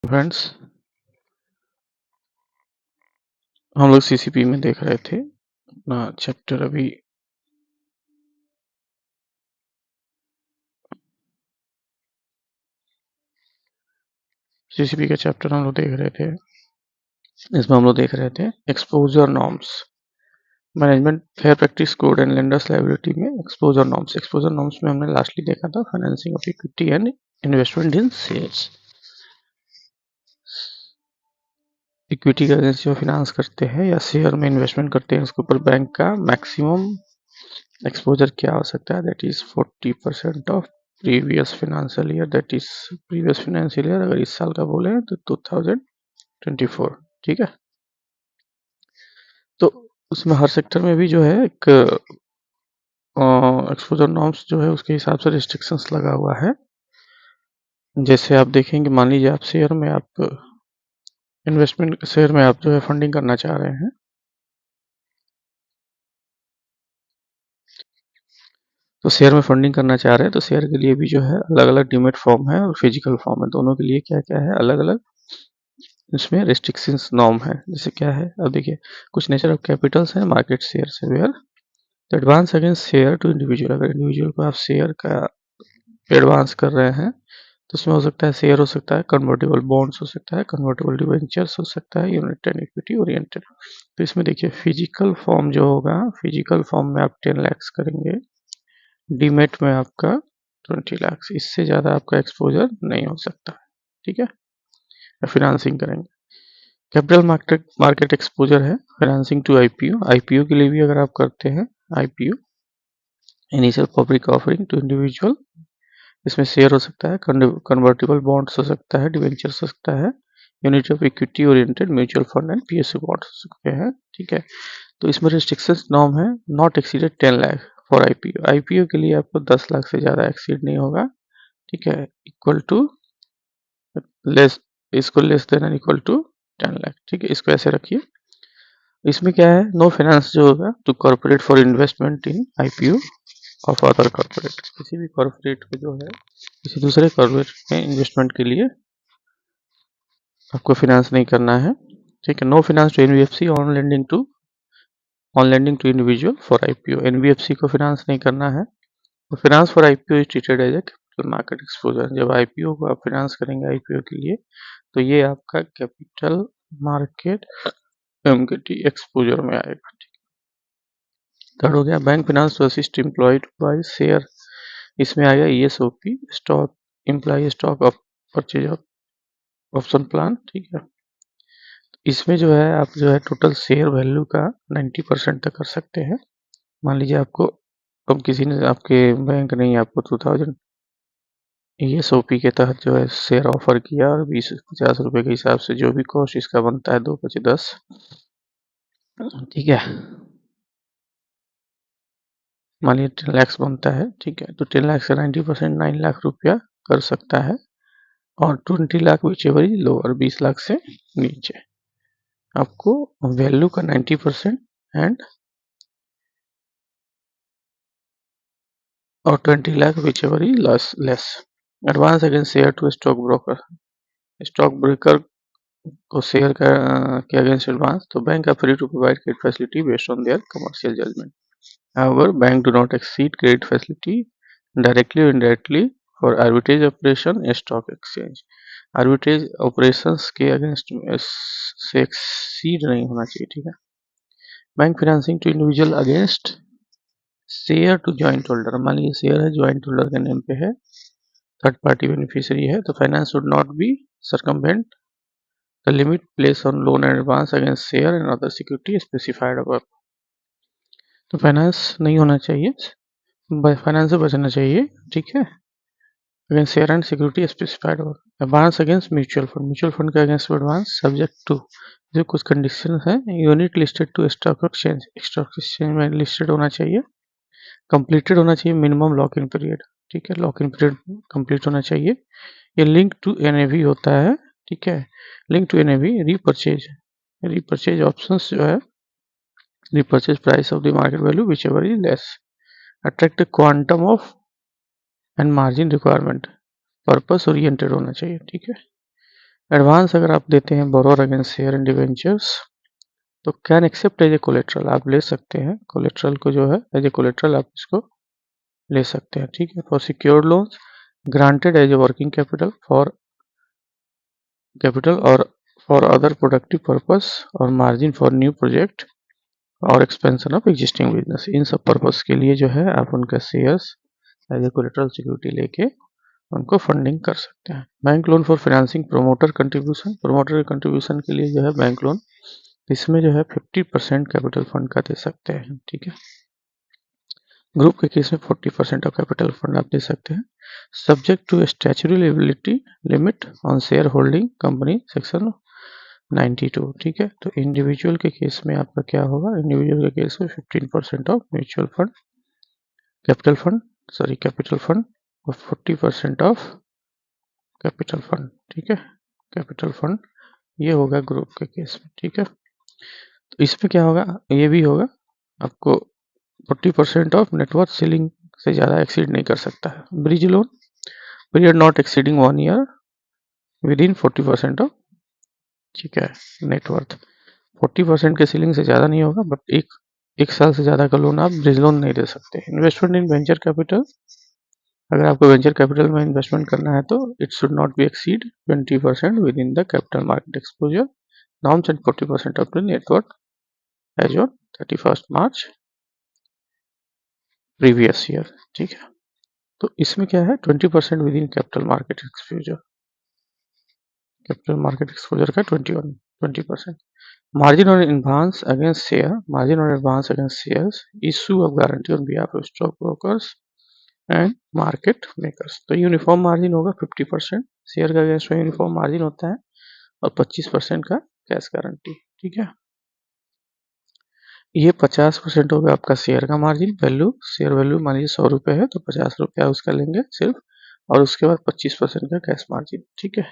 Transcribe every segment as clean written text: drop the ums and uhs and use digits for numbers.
Friends, हम लोग CCP में देख रहे थे अपना चैप्टर। अभी सीसीपी का चैप्टर हम लोग देख रहे थे। इसमें हम लोग देख रहे थे exposure norms, management fair practice code and lenders liability में एक्सपोजर नॉर्म्स में हमने लास्टली देखा था financing of equity and investment in shares. Equity का अगेंस्ट जो फाइनेंस करते हैं या शेयर में इन्वेस्टमेंट करते हैं, उसके ऊपर बैंक का मैक्सिमम एक्सपोजर क्या हो सकता है, that is 40% of previous financial year. That is previous financial year अगर इस साल का बोले तो 2024, ठीक है। तो उसमें हर सेक्टर में भी जो है एक एक्सपोजर नॉर्म्स जो है उसके हिसाब से रिस्ट्रिक्शंस लगा हुआ है। जैसे आप देखेंगे, मान लीजिए आप शेयर में आप जो है फंडिंग करना चाह रहे हैं, तो शेयर में फंडिंग करना चाह रहे हैं तो शेयर के लिए भी जो है अलग अलग डीमेट फॉर्म है और फिजिकल फॉर्म है, दोनों के लिए क्या क्या है, अलग अलग इसमें रेस्ट्रिक्शंस नॉर्म है। जैसे क्या है, अब देखिए, कुछ नेचर ऑफ कैपिटल्स है, मार्केट शेयर से where the advance against share to individual. अगर इंडिविजुअल को आप शेयर का एडवांस कर रहे हैं तो उसमें हो सकता है शेयर, हो सकता है कन्वर्टेबल बॉन्ड्स, हो सकता है कन्वर्टेबल डिवेंचर्स, हो सकता है यूनिट एंड इक्विटी ओरिएंटेड। तो इसमें देखिए फिजिकल फॉर्म जो होगा, फिजिकल फॉर्म में आप 10 लाख करेंगे, डीमेट में आपका 20 लाख, इससे ज़्यादा आपका एक्सपोजर नहीं हो सकता, ठीक है। फाइनेंसिंग करेंगे, कैपिटल मार्केट एक्सपोजर है, फाइनेंसिंग टू आईपीओ। आईपीओ के लिए भी अगर आप करते हैं IPO, initial public offering to individual, इसमें शेयर हो सकता है, कन्वर्टेबल बॉन्ड्स हो सकता है, डिवेंचर्स हो सकता है, unit of equity oriented mutual fund and PSU bonds हो सकते हैं, ठीक है। तो इसमें रिस्ट्रिक्शंस नॉर्म है, not exceeded 10 lakh for IPO. IPO के लिए आपको 10 लाख से ज़्यादा एक्सीड नहीं होगा, ठीक है। इक्वल टू लेस, इसको less than and equal to 10 lakh, ठीक है। इसको ऐसे रखिए। इसमें क्या है, नो फाइनेंस जो होगा to corporate for investment in IPO of other corporate. किसी भी कॉर्पोरेट को जो है किसी दूसरे कॉर्पोरेट में इन्वेस्टमेंट के लिए आपको फाइनेंस नहीं करना है, ठीक है। No finance to NBFC on lending to individual for IPO. NBFC को फाइनेंस नहीं करना है। तो finance for IPO is treated as a capital market exposure. जब आईपीओ को आप फाइनेंस करेंगे आईपीओ के लिए, तो ये आपका कैपिटल मार्केट एक्सपोजर में आएगा। थर्ड हो गया bank finance to assist employed by share. इसमें आएगा ESOP, stock employ stock of purchase of option plan, ठीक है। इसमें जो है आप जो है टोटल शेयर वैल्यू का 90% तक कर सकते हैं। मान लीजिए आपको, अब किसी ने, आपके बैंक ने आपको 2000 ईएसओपी के तहत जो है शेयर ऑफर किया और 20-50 रुपए के हिसाब से जो भी कॉस्ट इसका बनता है 2-5-10, ठीक है। मान लीजिए 10 लाख बनता है, ठीक है। तो 10 लाख से 90% 9 लाख रुपया कर सकता है, और 20 lakh whichever is lower, 20 lakh से नीचे आपको वैल्यू का 90% एंड और 20 lakh whichever is less. Advance against share to stock broker. Stock broker को शेयर के अगेंस्ट एडवांस, तो bank are free to provide credit facility based on their commercial judgement. However, bank do not exceed credit facility directly or indirectly for arbitrage operation या stock exchange। arbitrage operations के against से exceed नहीं होना चाहिए, ठीक है। Bank financing to individual against share to joint holder. मान लीजिए शेयर है, जॉइंट होल्डर के नेम पे है, थर्ड पार्टी बेनिफिशियरी है, तो finance would not be circumvent the limit place on loan and advance against share and other security specified above. तो finance नहीं होना चाहिए, फाइनेंस से बचना चाहिए, ठीक है। Against share and security specified हो। एडवांस अगेंस्ट म्यूचुअल फंड के अगेंस्ट एडवांस सब्जेक्ट टू, जो कुछ कंडीशन है, unit listed to stock exchange में लिस्टेड होना चाहिए, कंप्लीटेड होना चाहिए मिनिमम लॉक इन पीरियड, ठीक है। लॉक इन पीरियड कंप्लीट होना चाहिए। ये लिंक टू एनएवी होता है, ठीक है। Link to NAV, repurchase options जो है, repurchase price of the market value whichever is less, attract quantum of and margin requirement, purpose oriented होना चाहिए, ठीक है। एडवांस अगर आप देते हैं borrower against share and debentures तो can accept as a collateral, आप ले सकते हैं कोलेट्रल को, जो है एज ए कोलेट्रल आप इसको ले सकते हैं, ठीक है। For secured loans granted as a working capital और फॉर अदर प्रोडक्टिव पर्पस और मार्जिन फॉर न्यू प्रोजेक्ट और एक्सपेंशन ऑफ एग्जिस्टिंग बिजनेस, इन सब पर्पस के लिए जो है आप उनका shares as a collateral security लेके उनको फंडिंग कर सकते हैं। Bank loan for financing promoter contribution, promoter के कंट्रीब्यूशन के लिए जो है बैंक लोन, इसमें जो है 50% कैपिटल फंड का दे सकते हैं, ठीक है। ग्रुप के केस में 40% ऑफ कैपिटल फंड आप दे सकते हैं, subject to statutory liability limit on share holding company section 92, ठीक है। तो इंडिविजुअल के केस में आपका क्या होगा, इंडिविजुअल के केस में 15% of mutual fund capital fund और 40% ऑफ कैपिटल फंड, ठीक है। कैपिटल फंड ये होगा ग्रुप के केस में, ठीक है। तो इसमें क्या होगा, ये भी होगा आपको 40% ऑफ नेटवर्थ सीलिंग से ज़्यादा एक्सीड नहीं कर सकता है। Bridge loan period not exceeding 1 year with in 40% of, ठीक है, नेटवर्थ। 40% के सीलिंग से ज़्यादा नहीं होगा, बट एक साल से ज़्यादा का लोन आप ब्रिज लोन नहीं दे सकते। इन्वेस्टमेंट इन वेंचर कैपिटल, अगर आपको वेंचर कैपिटल में इन्वेस्टमेंट करना है तो it should not be exceed 20% within the capital market exposure norms and 40% of the networth as on 31 March previous year, ठीक है। तो इसमें क्या है, 20% within capital market exposure, capital market exposure का 20%। Margin on advance against share, margin on advance against shares issue of guarantee on behalf of stock brokers and market makers. तो uniform margin होगा 50%, share का against में uniform margin होता है और 25% का cash guarantee, ठीक है। ये 50% होगा आपका शेयर का मार्जिन वैल्यू, शेयर वैल्यू मान लीजिए 100 रुपये है तो 50 रुपया उसका लेंगे सिर्फ, और उसके बाद 25% का कैश मार्जिन, ठीक है।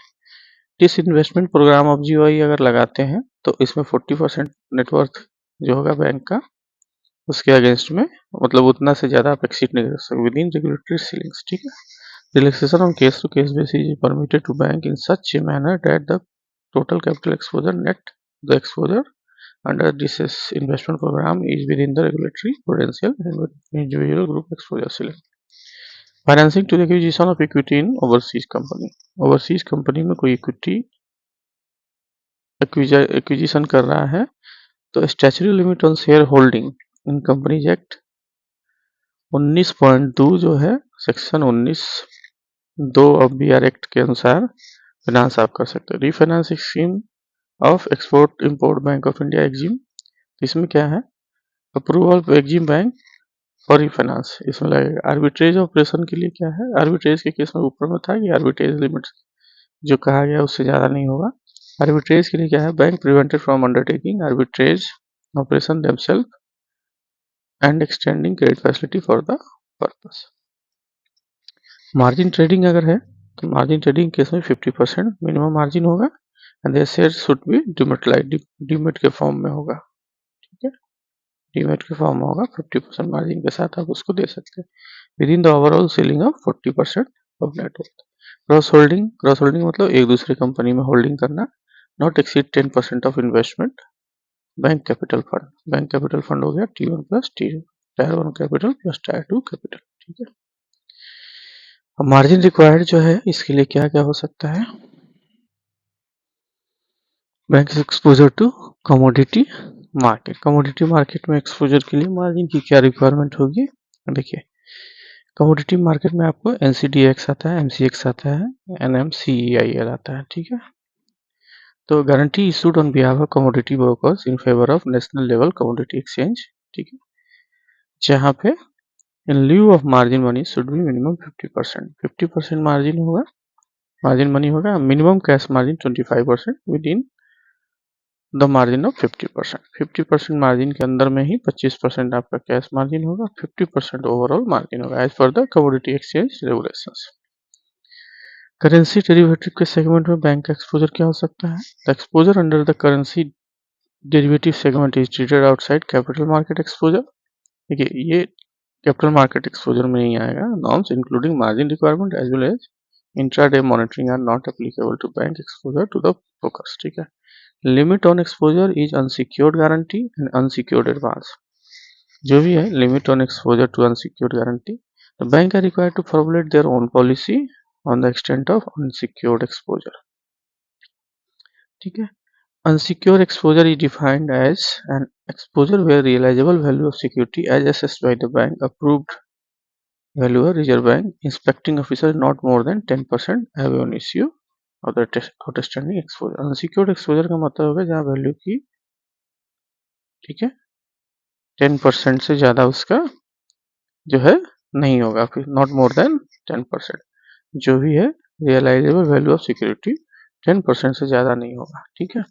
इस इन्वेस्टमेंट प्रोग्राम ऑफ जीओआई अगर लगाते हैं तो इसमें 40% नेटवर्थ जो होगा बैंक का, उसके अगेंस्ट में, मतलब उतना से ज़्यादा आप एक्सीड नहीं कर सकते विद इन रेगुलेटरी सीलिंग्स, ठीक है। Relaxation on case to case basis is permitted to bank in such a manner that the total capital exposure net the exposure under this investment program is within the regulatory prudential and individual group exposure ceiling. Financing to the acquisition of equity in overseas company, overseas company में कोई equity acquisition कर रहा है तो statutory limit on share holding in companies act 19.2 जो है section 19(2) of B R act के अनुसार फाइनेंस आप कर सकते हो। Refinancing scheme of export import bank of India EXIM, इसमें क्या है, approval EXIM bank for refinance इसमें लगेगा। आर्बिट्रेज ऑपरेशन के लिए क्या है, आर्बिट्रेज के केस में ऊपर में था कि आर्बिट्रेज लिमिट जो कहा गया उससे ज़्यादा नहीं होगा। आर्बिट्रेज के लिए क्या है, bank prevented from undertaking arbitrage operation themselves and extending credit facility for the purpose. Margin trading अगर है तो मार्जिन ट्रेडिंग केस में 50% मिनिमम मार्जिन होगा and the share should be demat के फॉर्म में होगा, ठीक है, डीमेट के फॉर्म में होगा। 50% मार्जिन के साथ आप उसको दे सकते हैं with in the overall selling of 40% of net worth. Cross holding मतलब एक दूसरी कंपनी में होल्डिंग करना, not exceed 10% of investment. Bank capital fund हो गया T1 plus tyre 1 capital plus tyre 2 capital, ठीक है। अब मार्जिन रिक्वायर्ड जो है इसके लिए क्या क्या हो सकता है, bank exposure to commodity market में एक्सपोजर के लिए मार्जिन की क्या रिक्वायरमेंट होगी। देखिए कमोडिटी मार्केट में आपको NCDX आता है, MCX आता है, NMCEIL आता है, ठीक है। तो guarantee issued on behalf of commodity brokers in favour of national level commodity exchange, ठीक है, जहाँ पे in lieu of margin money should be minimum 50% margin होगा, मार्जिन मनी होगा। Minimum cash margin 25% within the margin of 50% margin के अंदर में ही 25% आपका कैश मार्जिन होगा, 50% ओवरऑल मार्जिन होगा as per the commodity exchange regulations. Currency derivative के segment में बैंक का एक्सपोजर क्या हो सकता है, the exposure under the currency derivative segment is treated outside capital market exposure. देखिए ये कैपिटल मार्केट एक्सपोजर में नहीं आएगा, norms including margin requirement as well as intraday monitoring are not applicable to bank exposure to the brokers. ठीक है। Limit on exposure is unsecured guarantee and unsecured advance. जो भी है limit on exposure to unsecured guarantee, the bank are required to formulate their own policy on the extent of unsecured exposure. ठीक है। Unsecured exposure is defined as an exposure where realizable value of security as assessed by the bank approved valuer reserve bank inspecting officer not more than 10% have on issue of the outstanding exposure। Unsecured exposure का मतलब है जहाँ value की, ठीक है, 10% से ज़्यादा उसका जो है नहीं होगा, फिर नॉट मोर देन 10%। जो भी है रियलाइजेबल वैल्यू ऑफ सिक्योरिटी 10% से ज़्यादा नहीं होगा। ठीक है।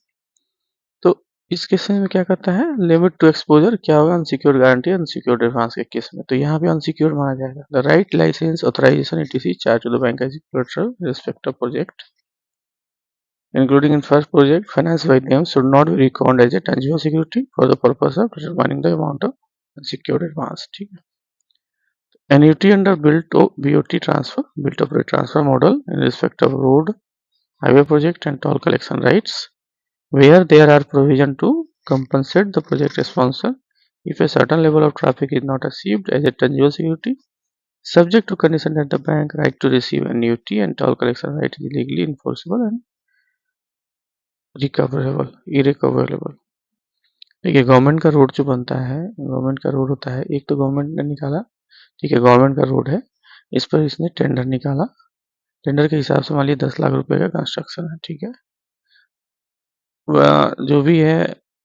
तो इस केस में क्या करता है, लिमिट टू एक्सपोजर क्या होगा, अनसिक्योर्ड गारंटी अनसिक्योर्ड एडवांस के केस में, तो यहाँ पे अनसिक्योर्ड माना जाएगा। The right licence authorisation ETC charge to the bank as collateral respect of project including in first project finance by them should not be reckoned as a tangible security for the purpose of determining the amount of unsecured advance। ठीक है। annuity under built BOT transfer built operate transfer model in respect of road highway project and toll collection rights where there are provision to compensate the project sponsor if a certain level of traffic is not achieved as a tangible security, subject to condition that the bank right to receive annuity and toll collection right is legally enforceable and irrecoverable। देखिए government का road जो बनता है, government का road होता है, एक तो गवर्नमेंट ने निकाला, ठीक है, गवर्नमेंट का रोड है, इस पर इसने टेंडर निकाला, टेंडर के हिसाब से मान लीजिए 10 लाख रुपए का कंस्ट्रक्शन है। ठीक है। जो भी है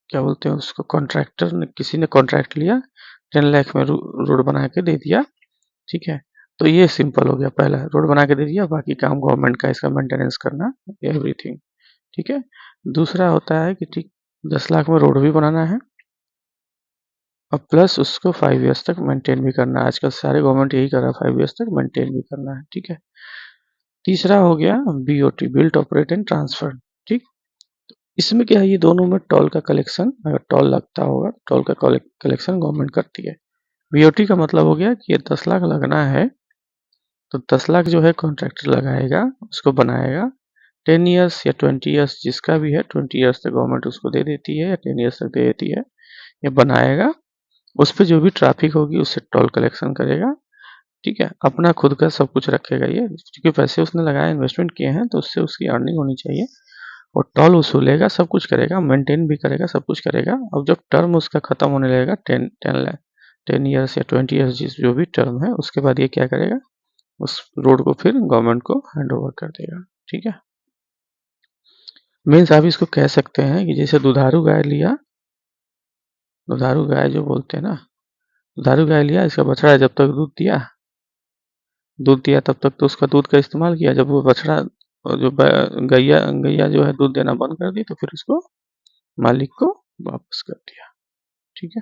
क्या बोलते हैं उसको, कॉन्ट्रैक्टर ने, किसी ने कॉन्ट्रैक्ट लिया, 10 लाख में रोड बना के दे दिया। ठीक है। तो ये सिंपल हो गया, पहला रोड बना के दे दिया, बाकी काम गवर्नमेंट का, इसका मेंटेनेंस करना, एवरीथिंग। ठीक है। दूसरा होता है कि ठीक 10 लाख में रोड भी बनाना है और प्लस उसको 5 ईयर्स तक मेंटेन भी करना है। आजकल सारे गवर्नमेंट यही कर रहा है, 5 ईयर्स तक मेंटेन भी करना है। ठीक है। तीसरा हो गया BOT built operate and transfer. ठीक। इसमें क्या है, ये दोनों में टोल का कलेक्शन, अगर टोल लगता होगा टोल का कलेक्शन गवर्नमेंट करती है। BOT का मतलब हो गया कि ये 10 लाख लगना है तो 10 लाख जो है कॉन्ट्रैक्टर लगाएगा, उसको बनाएगा, 10 ईयर्स या 20 ईयर्स जिसका भी है, 20 ईयर्स तक गवर्नमेंट उसको दे देती है या 10 ईयर्स तक दे देती है। ये बनाएगा, उस पर जो भी ट्रैफिक होगी उससे टोल कलेक्शन करेगा। ठीक है। अपना खुद का सब कुछ रखेगा ये, क्योंकि पैसे उसने लगाए, इन्वेस्टमेंट किए हैं, तो उससे उसकी अर्निंग होनी चाहिए। और टोल वसूलेगा, सब कुछ करेगा, मेंटेन भी करेगा, सब कुछ करेगा। अब जब टर्म उसका खत्म होने लगेगा, 10 ईयर्स या 20 ईयर्स जिस जो भी टर्म है, उसके बाद ये क्या करेगा, उस रोड को फिर गवर्नमेंट को हैंड ओवर कर देगा। ठीक है। मीन्स आप इसको कह सकते हैं कि जैसे दुधारू गाय लिया, दुधारू गाय जो बोलते हैं ना, दुधारू गाय लिया, इसका बछड़ा जब तक दूध दिया तब तक तो उसका दूध का इस्तेमाल किया, जब वो बछड़ा जो गैया गैया जो है दूध देना बंद कर दी तो फिर उसको मालिक को वापस कर दिया। ठीक है।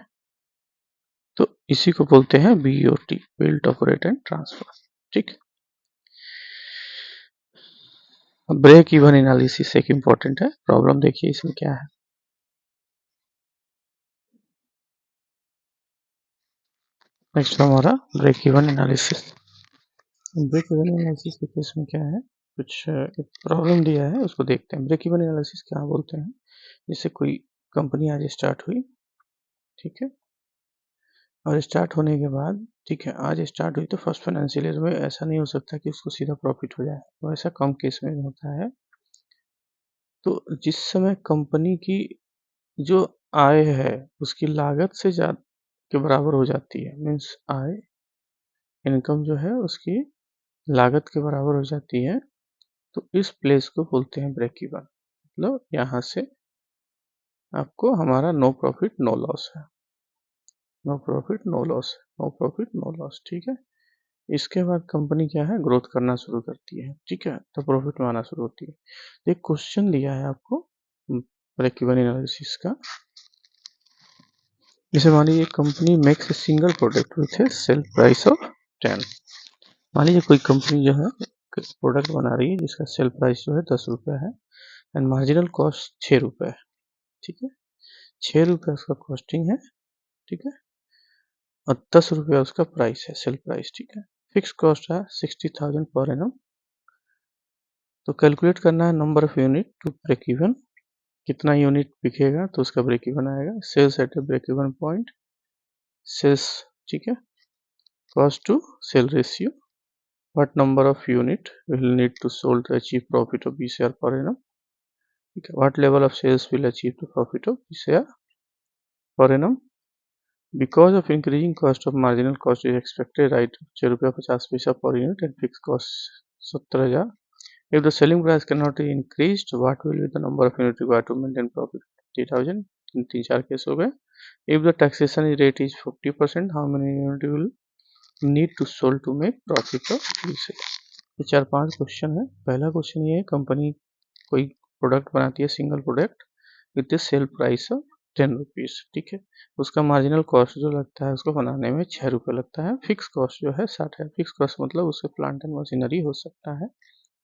तो इसी को बोलते हैं BOT built operate and transfer. ठीक। ब्रेक इवन एनालिसिस एक इंपॉर्टेंट है, प्रॉब्लम देखिए इसमें क्या है। नेक्स्ट हमारा break even analysis. Break even analysis के केस में क्या है, कुछ एक प्रॉब्लम दिया है, उसको देखते हैं। ब्रेक इवन एनालिसिस क्या बोलते हैं, जैसे कोई कंपनी आज स्टार्ट हुई, ठीक है, और स्टार्ट होने के बाद, ठीक है, आज स्टार्ट हुई तो फर्स्ट फाइनेंशियल ईयर में ऐसा नहीं हो सकता कि उसको सीधा प्रॉफिट हो जाए, तो ऐसा कम केस में होता है। तो जिस समय कंपनी की जो आय है उसकी लागत से ज्यादा के बराबर हो जाती है, मीन्स आय, इनकम जो है उसकी लागत के बराबर हो जाती है, तो इस प्लेस को बोलते हैं ब्रेक इवन। मतलब यहाँ से आपको हमारा नो प्रॉफिट नो लॉस है, no profit no loss, no profit no loss. ठीक है। इसके बाद कंपनी क्या है, ग्रोथ करना शुरू करती है। ठीक है। तो प्रॉफिट में आना शुरू होती है। एक क्वेश्चन दिया है आपको ब्रेक इवन एनालिसिस का, जैसे मान लीजिए company makes a single product with A sale price of 10। मान लीजिए कोई कंपनी जो है प्रोडक्ट बना रही है जिसका सेल प्राइस जो है 10 रुपये है एंड मार्जिनल कॉस्ट 6 रुपये है। ठीक है। 6 रुपये उसका कॉस्टिंग है। ठीक है। और 10 रुपये उसका प्राइस है, सेल प्राइस। ठीक है। फिक्स कॉस्ट है 60,000 पर एनम तो कैलकुलेट करना है number of unit to break even, कितना यूनिट बिकेगा तो उसका ब्रेक इवन आएगा। Sales at a break even point, sales, ठीक है, cost to sale ratio, what number of unit will need to sold to achieve profit of BCR per annum, ठीक है, what level of sales will achieve the profit of BCR per annum because of increasing cost of marginal cost is expected, right, ₹6.50 per unit and fixed cost 17,000. If the selling price cannot be increased, what will be the number of units required to maintain profit? 30,000. तीन चार case हो गए। If the taxation rate is 50%, how many units will need to sold to make profit of BCR? ये 4-5 question है। पहला question ये है, company कोई प्रोडक्ट बनाती है, single product with the sale price of 10 rupees, ठीक है, उसका मार्जिनल कॉस्ट जो लगता है उसको बनाने में 6 रुपये लगता है, फिक्स कॉस्ट जो है 60 है। फिक्स कॉस्ट मतलब उससे प्लांट एंड मशीनरी हो सकता है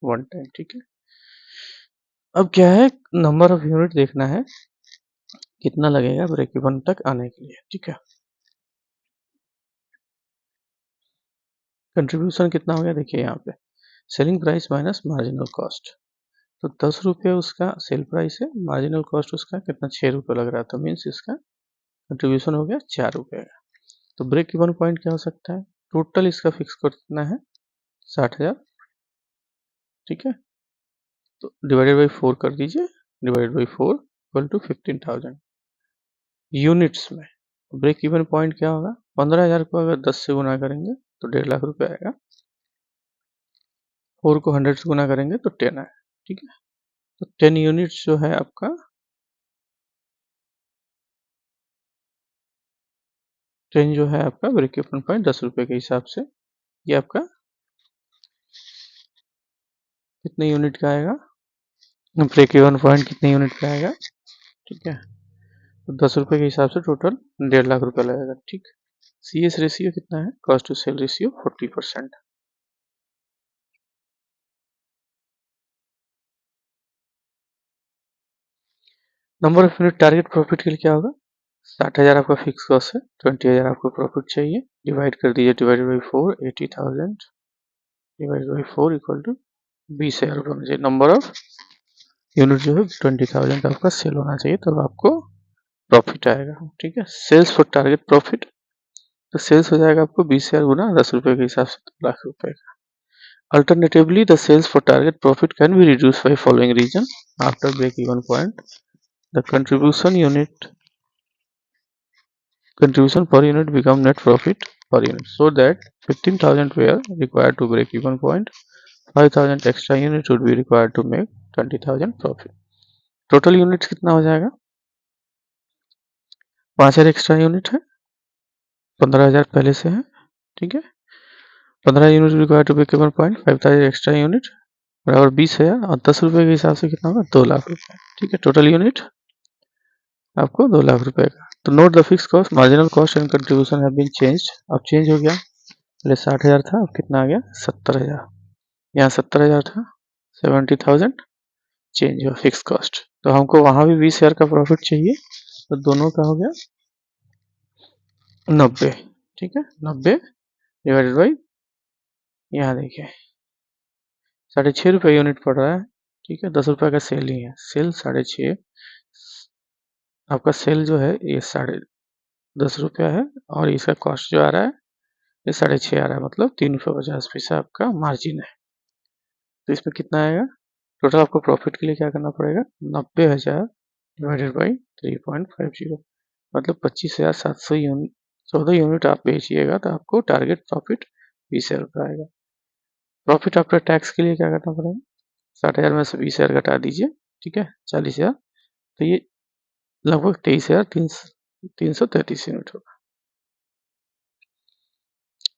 वन टाइम, ठीक है। अब क्या है, नंबर ऑफ यूनिट देखना है कितना लगेगा ब्रेक इवन तक आने के लिए, ठीक है। कंट्रीब्यूशन कितना हो गया देखिए यहाँ पे, selling price minus marginal cost, तो 10 रुपये उसका सेल प्राइस है, मार्जिनल कॉस्ट उसका कितना 6 रुपये लग रहा था, मीन्स इसका कंट्रीब्यूशन हो गया 4 रुपये का। तो ब्रेक इवन पॉइंट क्या हो सकता है, टोटल इसका फिक्स कॉस्ट कितना है 60,000, ठीक है, तो डिवाइडेड बाई 4 कर दीजिए, divided by 4 equal to 15,000 units में। ब्रेक इवन पॉइंट क्या होगा, 15,000 को अगर 10 से गुना करेंगे तो 1.5 लाख रुपये आएगा, 4 को 100 से गुना करेंगे तो 10 आएगा, ठीक है। तो 10 यूनिट्स जो है आपका 10 जो है आपका ब्रेक इवन पॉइंट 10 रुपये के हिसाब से ये आपका कितने यूनिट का आएगा, ब्रेक इवन पॉइंट कितने यूनिट का आएगा, ठीक है। तो 10 रुपये के हिसाब से टोटल 1.5 लाख रुपये लगेगा, ठीक। CS रेशियो कितना है, cost to sale ratio 40%। Number of unit target profit के लिए क्या होगा, 60,000 आपका फिक्स कॉस्ट है, 20,000 आपको प्रॉफिट चाहिए, डिवाइड कर दीजिए, divided by 4, 80,000 divided by 4 equal to 20,000 रुपये होना चाहिए। नंबर ऑफ यूनिट जो है 20,000 आपका सेल होना चाहिए, तब आपको प्रॉफिट आएगा, ठीक है। सेल्स फॉर टारगेट प्रॉफिट, तो सेल्स हो जाएगा आपको 20,000 गुना 10 रुपये के हिसाब से 2 लाख रुपये का। Alternatively, the sales for target profit can be reduced by following reason. After break-even point, the contribution per unit become net profit per unit. So that 15,000 were required to break-even point, 5,000 extra units would be required to make 20,000 profit. Total units कितना हो जाएगा, 5,000 extra unit है, 15,000 पहले से है, ठीक है। 15 unit required to break even point, 5,000 extra unit बराबर 20,000 और 10 रुपये के हिसाब से कितना होगा 2 लाख रुपये, ठीक है। टोटल यूनिट आपको 2 लाख रुपए का। तो note the fix cost, marginal cost and contribution have been changed, अब चेंज हो गया, पहले 60,000 था, अब कितना आ गया 70,000, यहाँ 70,000 था, 70,000 चेंज हुआ फिक्स कॉस्ट। तो हमको वहाँ भी 20,000 का प्रॉफिट चाहिए, तो दोनों का हो गया 90, ठीक है, 90 डिवाइडेड बाई, यहाँ देखिए 6.5 रुपये यूनिट पड़ रहा है, ठीक है, 10 रुपये का सेल ही है, सेल 6.5, आपका सेल जो है ये 10.5 रुपया है और इसका कॉस्ट जो आ रहा है ये 6.5 आ रहा है, मतलब 3 रुपये 50 पैसा आपका मार्जिन है। तो इसमें कितना आएगा, टोटल आपको प्रॉफिट के लिए क्या करना पड़ेगा, 90,000 डिवाइडेड बाई 3.50, मतलब 25,700 यूनिट, 14 यूनिट आप बेचिएगा तो आपको टारगेट प्रॉफिट 20,000 रुपये आएगा। प्रॉफिट आफ्टर टैक्स के लिए क्या करना पड़ेगा, 60,000 में से 20,000 घटा दीजिए, ठीक है, 40,000, तो ये लगभग 23,333 यूनिट होगा।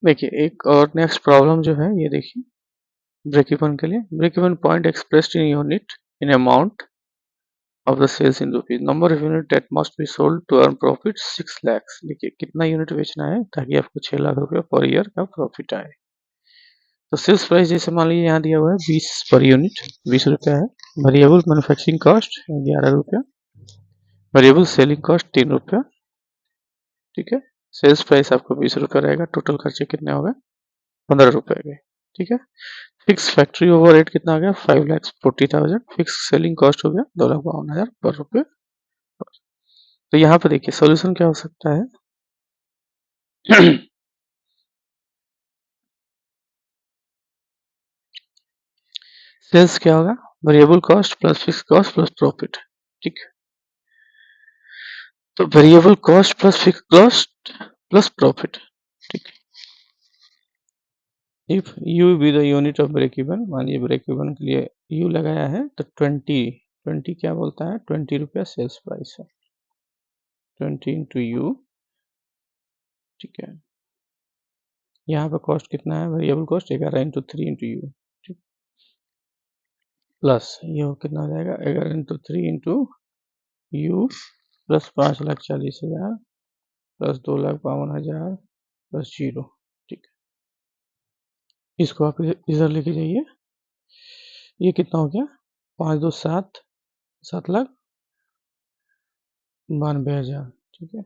देखिए एक और नेक्स्ट प्रॉब्लम जो है ये देखिए, ब्रेक इवन के लिए, break even point expressed in unit in amount of the sales in rupees, number of unit that must be sold to earn profit 6 lakh. देखिए कितना यूनिट बेचना है ताकि आपको 6 लाख रुपये पर ईयर का प्रॉफिट आए। तो सेल्स प्राइस जैसे मान लीजिए यहाँ दिया हुआ है 20 पर यूनिट, 20 रुपया है, वेरिएबल मैन्युफैक्चरिंग कॉस्ट 11 रुपया, वेरिएबल सेलिंग कॉस्ट 3 रुपया, ठीक है। सेल्स प्राइस आपको 20 रुपया रहेगा, टोटल खर्चे कितने हो गए 15 रुपये के, ठीक है। फिक्स फैक्ट्री ओवरहेड कितना आ गया 5,40,000, फिक्स सेलिंग कॉस्ट हो गया 2,52,000 पर रुपये। तो यहाँ पे देखिए सॉल्यूशन क्या हो सकता है सेल्स क्या होगा variable cost plus fix cost plus profit, ठीक है। तो variable cost plus fix cost plus profit, ठीक है। If you be the unit of break even, मान लीजिए ब्रेक इवन के लिए यू लगाया है तो 20 क्या बोलता है 20 रुपया सेल्स प्राइस है, 20 इंटू यू, ठीक है। यहाँ पे कॉस्ट कितना है variable cost 11 into 3 into you, ठीक, प्लस ये कितना हो जाएगा 11 into 3 into you plus 5,40,000 plus 2,52,000 plus 0, ठीक है। इसको आप इधर लेके जाइए, ये कितना हो गया 5 2 7, 7,92,000, ठीक है।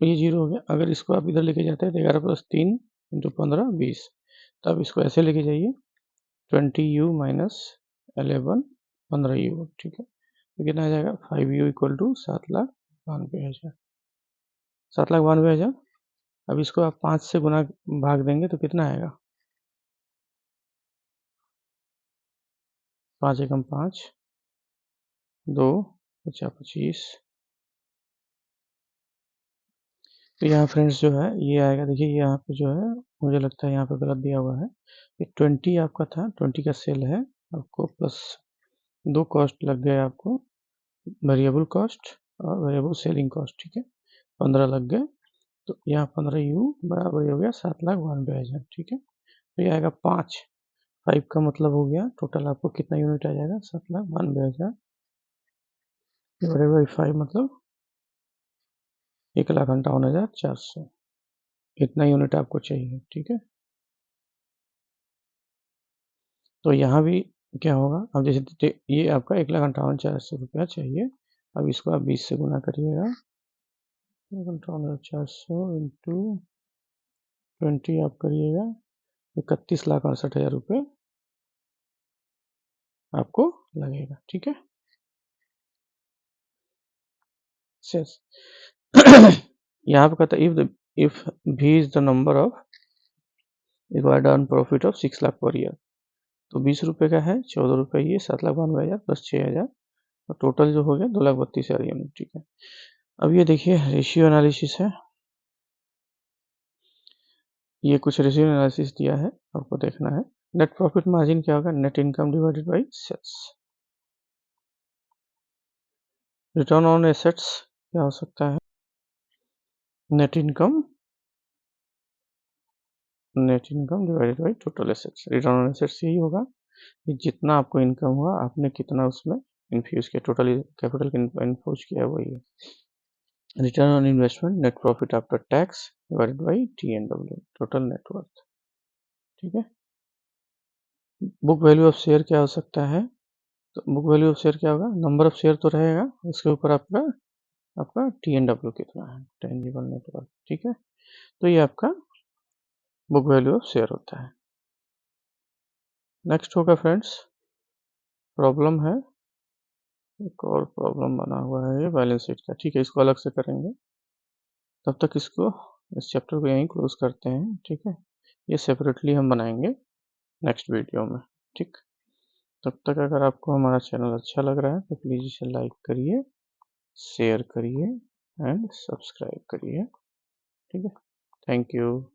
ये 0 हो गया। अगर इसको आप इधर लेके जाते हैं तो 11 प्लस 3 इंटू 15 20, तो आप इसको ऐसे लेके जाइए 20u माइनस 11 15u, ठीक है। तो कितना आ जाएगा 5u इक्वल टू 7,92,000, 7,92,000। अब इसको आप 5 से गुना भाग देंगे तो कितना आएगा 5 एकम 5 2 बचा 25। तो यहाँ फ्रेंड्स जो है ये आएगा, देखिए यहाँ पे जो है मुझे लगता है यहाँ पे गलत दिया हुआ है, ये 20 आपका था 20 का सेल है आपको, प्लस 2 कॉस्ट लग गए आपको वेरिएबल कॉस्ट और वेरिएबल सेलिंग कॉस्ट, ठीक है 15 लग गए। तो यहाँ 15u बराबर हो गया 7,92,000, ठीक है। तो ये आएगा 5 का मतलब हो गया टोटल आपको कितना यूनिट आ जाएगा 7,92,000 डिवाइडेड बाई 5 मतलब 1,58,400, इतना यूनिट आपको चाहिए, ठीक है। तो यहाँ भी क्या होगा, अब जैसे ये आपका 1,58,400 रुपया चाहिए। अब इसको आप 20 से गुना करिएगा, 1,58,400 इंटू 20 आप करिएगा 31,68,000 रुपये आपको लगेगा, ठीक है। शेष यहाँ पे कहता है इफ भी is the number of required earn profit of 6 lakh per year, तो 20 रुपये का है 14 रुपये ये 7,92,000 प्लस 6,000 और टोटल जो हो गया 2,32,000 यूनिट, ठीक है। अब ये देखिए रेशियो एनालिसिस है, ये कुछ रेशियो एनालिसिस दिया है आपको देखना है। नेट प्रॉफिट मार्जिन क्या होगा net income divided by sales. Return on assets क्या हो सकता है net income divided by total assets. Return on assets यही होगा कि जितना आपको इनकम हुआ आपने कितना उसमें इन्फ्यूज किया, टोटल कैपिटल इन्फ्यूज किया वही है। Return on investment net profit after tax divided by TNW total net worth, ठीक है। बुक वैल्यू ऑफ शेयर क्या हो सकता है, तो बुक वैल्यू ऑफ शेयर क्या होगा नंबर ऑफ शेयर तो रहेगा, उसके ऊपर आपका TNW कितना है टेंजिबल नेटवर्थ, ठीक है। तो ये आपका बुक वैल्यू ऑफ शेयर होता है। नेक्स्ट होगा फ्रेंड्स प्रॉब्लम है, एक और प्रॉब्लम बना हुआ है ये बैलेंस शीट का, ठीक है। इसको अलग से करेंगे, तब तक इस चैप्टर को यहीं क्लोज करते हैं, ठीक है। ये सेपरेटली हम बनाएंगे नेक्स्ट वीडियो में, ठीक। तब तक अगर आपको हमारा चैनल अच्छा लग रहा है तो प्लीज़ इसे लाइक करिए, शेयर करिए एंड सब्सक्राइब करिए, ठीक है। Thank you.